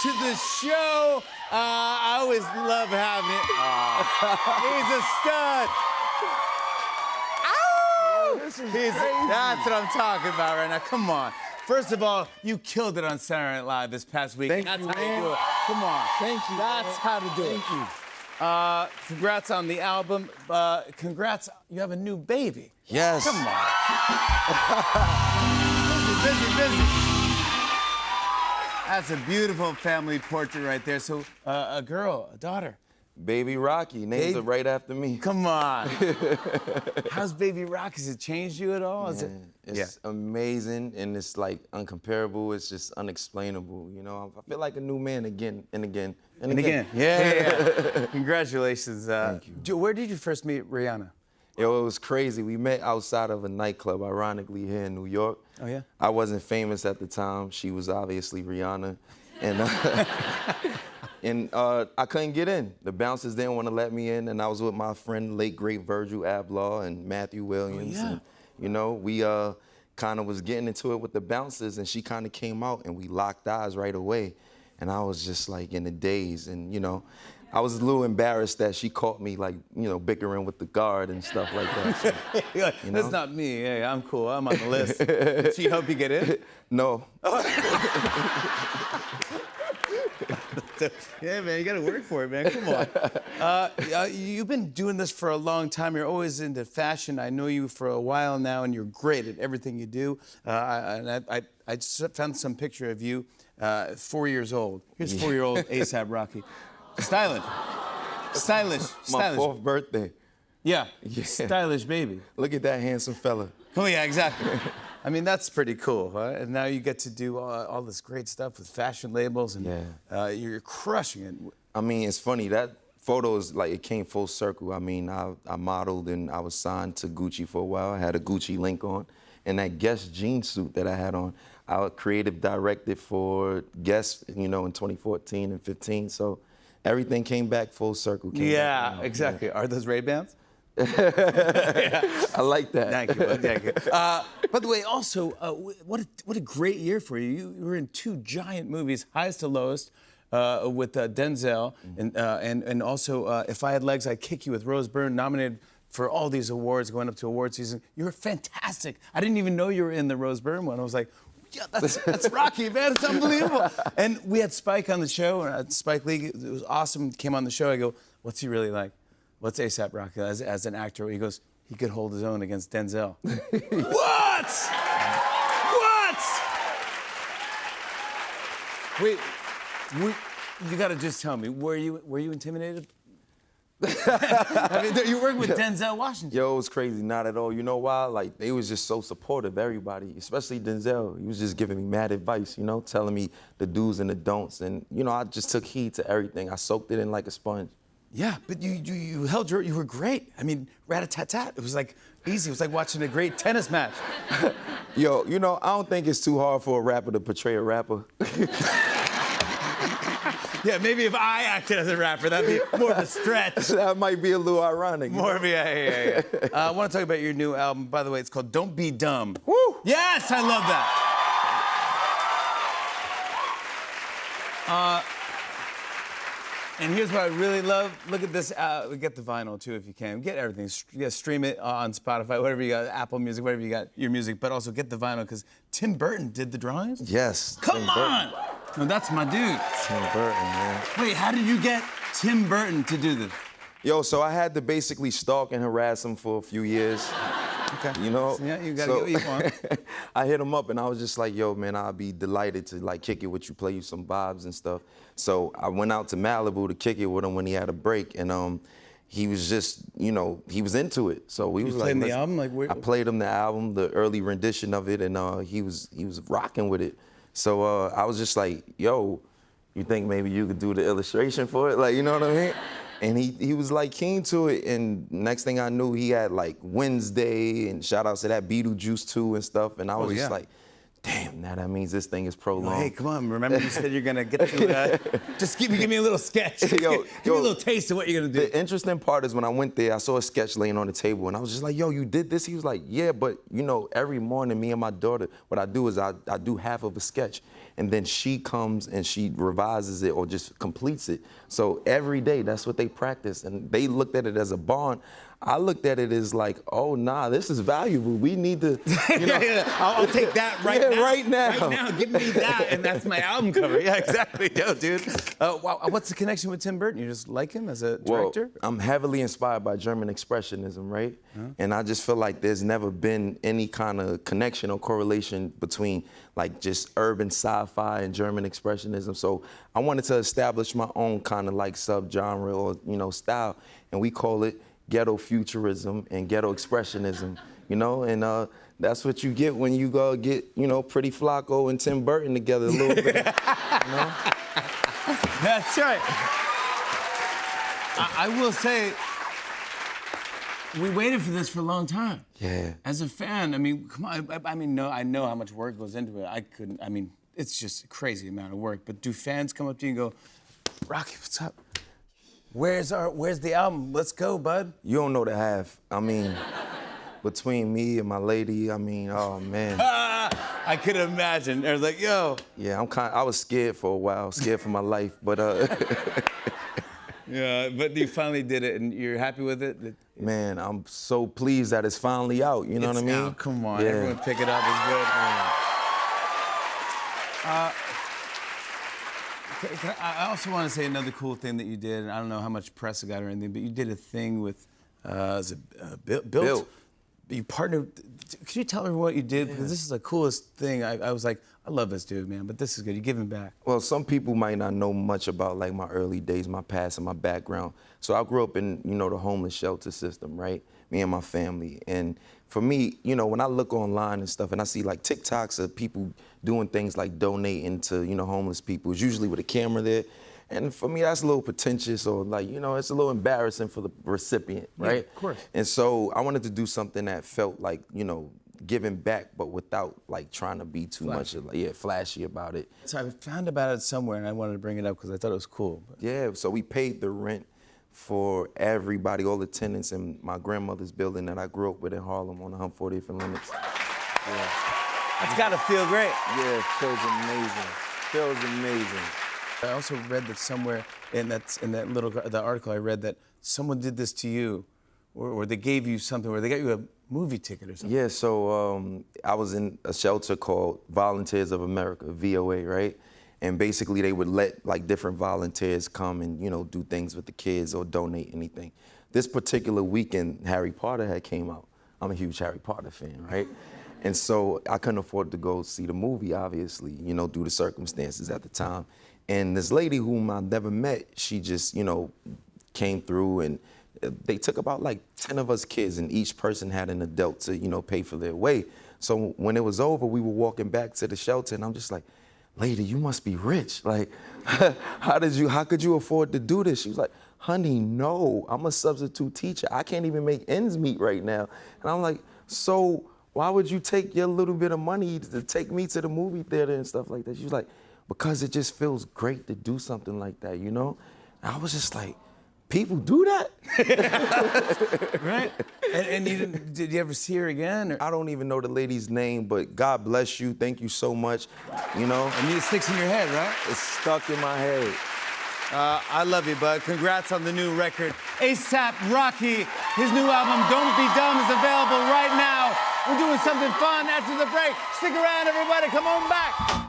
to the show. I always love having it. He's a stud. Ow! That's what I'm talking about right now. Come on. First of all, you killed it on Saturday Night Live this past week. Thank That's you, how man. you do it. Come on. Thank you. That's how to do it. Thank you. Congrats on the album. Congrats, you have a new baby. Yes. Come on. busy. That's a beautiful family portrait right there. So, a girl, a daughter. Baby Rocky, named it right after me. Come on. How's Baby Rocky? Has it changed you at all? It's amazing, and it's like uncomparable. It's just unexplainable. You know, I feel like a new man again and again and again. Yeah. Congratulations. Thank you. Where did you first meet Rihanna? Yo, it was crazy. We met outside of a nightclub, ironically, here in New York. Oh, yeah? I wasn't famous at the time. She was obviously Rihanna. And I couldn't get in. The bouncers didn't want to let me in, and I was with my friend, late great Virgil Abloh and Matthew Williams. Oh, yeah. And, you know, we kind of was getting into it with the bouncers, and she kind of came out, and we locked eyes right away. And I was just like in a daze, and you know, I was a little embarrassed that she caught me like, you know, bickering with the guard and stuff like that. So, you know? That's not me. Hey, I'm cool. I'm on the list. Did she help you get in? No. Yeah, man, you got to work for it, man. Come on. You've been doing this for a long time. You're always into fashion. I know you for a while now, and you're great at everything you do. I just found some picture of you, 4 years old. Here's 4-year-old A$AP Rocky. Stylish. My fourth birthday. Yeah. Yeah. Stylish baby. Look at that handsome fella. Oh, yeah, exactly. I mean, that's pretty cool, huh? And now you get to do all this great stuff with fashion labels, and you're crushing it. I mean, it's funny, that photo is like, it came full circle. I mean, I modeled and I was signed to Gucci for a while. I had a Gucci link on. And that Guess jean suit that I had on, I creative directed for Guess, you know, in 2014 and 15. So everything came back full circle. Yeah, exactly. Are those Ray-Bans? I like that. Thank you. Thank you. By the way, also, what a great year for you. You were in 2 giant movies, Highest to Lowest, with Denzel, and also If I Had Legs, I'd Kick You with Rose Byrne, nominated for all these awards going up to award season. You were fantastic. I didn't even know you were in the Rose Byrne one. I was like, yeah, that's Rocky, man. It's unbelievable. And we had Spike on the show, Spike Lee. It was awesome. Came on the show. I go, what's he really like? What's A$AP Rocky as an actor? He goes, he could hold his own against Denzel. What? Wait, you gotta just tell me, were you intimidated? I mean, you work with Denzel Washington. Yo, it was crazy, not at all. You know why? Like, they was just so supportive, everybody, especially Denzel. He was just giving me mad advice, you know, telling me the do's and the don'ts. And, you know, I just took heed to everything. I soaked it in like a sponge. Yeah, but you held you were great. I mean, rat-a-tat-tat. It was like easy. It was like watching a great tennis match. Yo, you know, I don't think it's too hard for a rapper to portray a rapper. Yeah, maybe if I acted as a rapper, that'd be more of a stretch. That might be a little ironic. More of a, yeah. I want to talk about your new album. By the way, it's called Don't Be Dumb. Woo! Yes, I love that. And here's what I really love. Look at this. Get the vinyl, too, if you can. Get everything. Stream it on Spotify, whatever you got, Apple Music, whatever you got, your music. But also get the vinyl, because Tim Burton did the drawings? Yes. Come on! No, that's my dude. Tim Burton, man. Wait, how did you get Tim Burton to do this? Yo, so I had to basically stalk and harass him for a few years. Okay. You know? So, yeah, you gotta get what you want. I hit him up and I was just like, yo, man, I'd be delighted to like kick it with you, play you some vibes and stuff. So I went out to Malibu to kick it with him when he had a break, and he was just, you know, he was into it. So we was You like, played him the album? Like, I played him the album, the early rendition of it, and he was rocking with it. So I was just like, yo, you think maybe you could do the illustration for it? Like, you know what I mean? And he was like keen to it, and next thing I knew, he had like Wednesday, and shout outs to that Beetlejuice 2 and stuff, and I was just like, damn, now that means this thing is prolonged. Well, hey, come on, remember you said you're gonna get to, just give me a little sketch. Give me a little taste of what you're gonna do. The interesting part is when I went there, I saw a sketch laying on the table, and I was just like, yo, you did this? He was like, yeah, but you know, every morning, me and my daughter, what I do is I do half of a sketch. and then she comes and she revises it or just completes it. So every day, that's what they practice, and they looked at it as a bond. I looked at it as like, oh, nah, this is valuable. We need to, you know. I'll take that right now. right now. Right now, give me that, and that's my album cover. Yeah, exactly. Yo, dude. Wow, what's the connection with Tim Burton? You just like him as a director? Well, I'm heavily inspired by German Expressionism, right? And I just feel like there's never been any kind of connection or correlation between like just urban sci-fi and German Expressionism. So I wanted to establish my own kind of like subgenre or, you know, style, and we call it ghetto futurism and ghetto expressionism, you know, and that's what you get when you go get, you know, Pretty Flacco and Tim Burton together a little bit, you know? That's right. I will say, we waited for this for a long time. Yeah. As a fan, I mean, come on. I mean, no, I know how much work goes into it. I mean, it's just a crazy amount of work. But do fans come up to you and go, Rocky, what's up? Where's the album? Let's go, bud. You don't know the half. I mean, between me and my lady, I mean, oh man. I could imagine. I was like, yo. Yeah, I was scared for a while, scared for my life, but Yeah, but you finally did it, and you're happy with it? man, I'm so pleased that it's finally out, you know what I mean? Out. Come on, Yeah. everyone pick it up. It's good. I also want to say another cool thing that you did, and I don't know how much press it got or anything, but you did a thing with, is it Built? Built. You partnered. Could you tell her what you did? Because this is the coolest thing. I was like, I love this dude, man, but this is good. You're giving back. Well, some people might not know much about like my early days, my past and my background. So I grew up in, you know, the homeless shelter system, right? Me and my family. And for me, you know, when I look online and stuff and I see like TikToks of people doing things like donating to, you know, homeless people, it's usually with a camera there. And for me, that's a little pretentious or like, you know, it's a little embarrassing for the recipient, right? Yeah, of course. And so I wanted to do something that felt like, you know, giving back, but without like trying to be too much, like, flashy about it. So I found about it somewhere, and I wanted to bring it up because I thought it was cool. Yeah, so we paid the rent for everybody, all the tenants in my grandmother's building that I grew up with in Harlem on 140th and Lenox. Yeah. It's got to feel great. Yeah, it feels amazing. Feels amazing. I also read that somewhere in the article I read that someone did this to you, or they gave you something, or they got you a movie ticket or something. Yeah, so I was in a shelter called Volunteers of America, VOA, right? And basically they would let like different volunteers come and, you know, do things with the kids or donate anything. This particular weekend, Harry Potter had came out. I'm a huge Harry Potter fan, right? And so I couldn't afford to go see the movie, obviously, you know, due to circumstances at the time. And this lady whom I never met, she just, you know, came through and they took about like 10 of us kids and each person had an adult to, you know, pay for their way. So when it was over, we were walking back to the shelter and I'm just like, lady, you must be rich. Like, how could you afford to do this? She was like, honey, no, I'm a substitute teacher. I can't even make ends meet right now. And I'm like, so why would you take your little bit of money to take me to the movie theater and stuff like that? She was like, because it just feels great to do something like that, you know? And I was just like, people do that? Right? And did you ever see her again? Or? I don't even know the lady's name, but God bless you. Thank you so much, you know? And it sticks in your head, right? It's stuck in my head. I love you, bud. Congrats on the new record. A$AP Rocky, his new album, Don't Be Dumb, is available right now. We're doing something fun after the break. Stick around, everybody. Come on back.